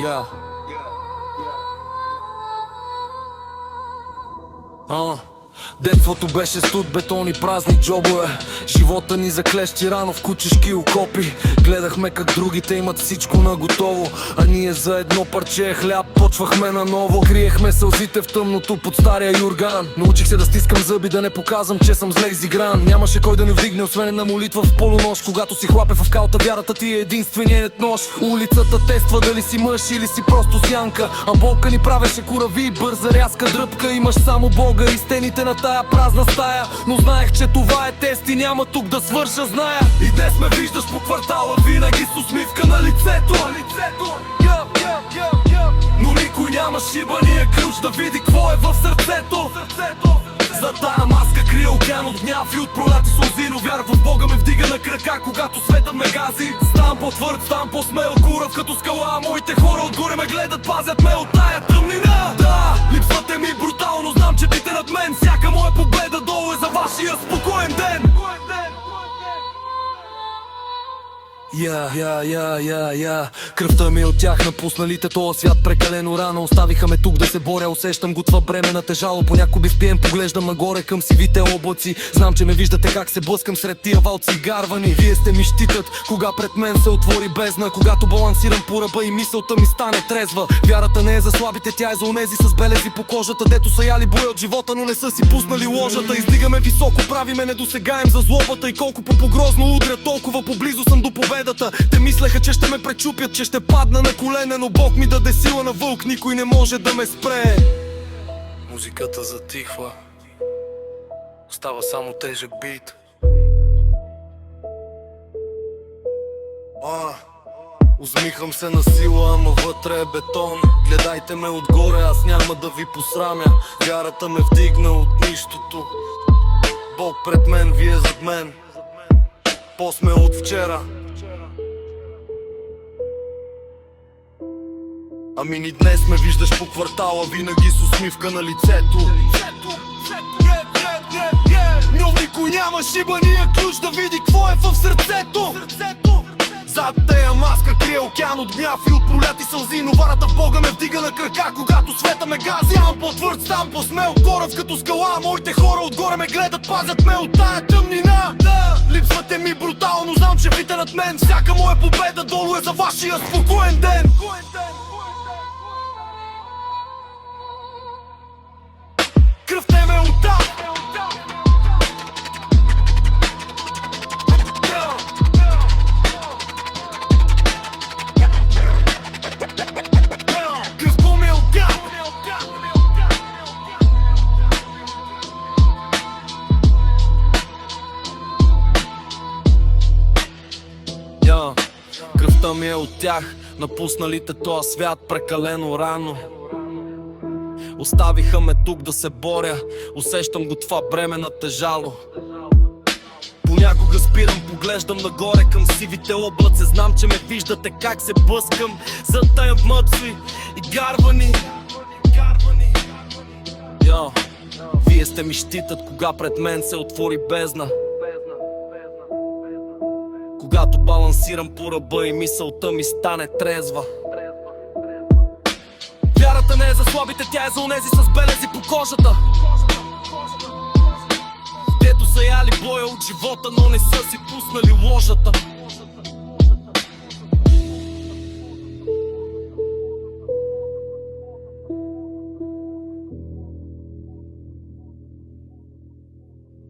Yeah. Детството беше студ, бетон и празни джобове. Живота ни заклещи рано в кучешки окопи. Гледахме как другите имат всичко наготово, а ние за едно парче хляб почвахме наново. Криехме сълзите в тъмното под стария юрган. Научих се да стискам зъби, да не показвам, че съм зле изигран. Нямаше кой да ни вдигне, освен една молитва в полунощ. Когато си хлапе в калта, вярата ти е единственият нож. Улицата тества дали си мъж или си просто сянка, а болка ни правеше корави, бърза рязка дръпка. Имаш само Бога и стените на тая празна стая, но знаех, че това е тест и няма тук да свърша, зная. И днес ме виждаш по квартала винаги с усмивка на лицето. Но никой няма шибания ключ да види какво е в сърцето. За тая маска крие океан от гняв и от проляти сълзи, но вяра в Бога ме вдига на крака, когато светът ме гази. Ставам по-твърд, ставам по-смел, курав като скала, а моите хора отгоре ме гледат, пазят ме от тая тъмнина. Да, липсвате ми брутално, знам, че бите над мен. Всяка моя победа долу е за вашия спокоен ден. Кръвта ми от тях, напусналите тоя свят прекалено рано. Оставиха ме тук да се боря, усещам го това бреме на тежало. Понякога спием, поглеждам нагоре към сивите облаци. Знам, че ме виждате как се блъскам сред тия валци гарвани. Вие сте ми щитът, кога пред мен се отвори бездна, когато балансирам по ръба и мисълта ми стане трезва. Вярата не е за слабите, тя е за онези с белези по кожата, дето са яли боя от живота, но не са си пуснали ложата. Издигаме високо, правиме недосегаем за злобата, и колко по-погрозно удря, толкова поблизо съм до победа. Те мислеха, че ще ме пречупят, че ще падна на колене, но Бог ми даде сила на вълк, никой не може да ме спре. Музиката затихва, остава само тежък бит. Усмихвам се на сила, ама вътре е бетон. Гледайте ме отгоре, аз няма да ви посрамя. Вярата ме вдигна от нищото. Бог пред мен, вие зад мен. По-сме от вчера. Ами ни днес ме виждаш по квартала винаги с усмивка на лицето. Но никой няма шибания ключ да види какво е в сърцето. Зад тея маска крие океан от гняв и от проляти сълзи, но вярата в Бога ме вдига на крака, когато света ме гази. Ставам по-твърд, ставам по-смел, корав като скала, а моите хора отгоре ме гледат, пазят ме от тая тъмнина. Липсвате ми брутално, знам, че бите над мен. Всяка моя победа долу е за вашия спокоен ден. Кръвта ме оттам. Кръвта ме оттам. Кръвта ми е от тях, напусналите тоя свят прекалено рано. Оставиха ме тук да се боря, усещам го това бреме на тежало. Понякога спирам, поглеждам нагоре към сивите облаци. Знам, че ме виждате как се блъскам за тая мъци и гарвани. Вие сте ми щитът, кога пред мен се отвори бездна. Когато балансирам по ръба и мисълта ми стане трезва. Вярата не е за слабите, тя е за онези с белези по кожата, дето са яли боя от живота, но не са си пуснали ложата.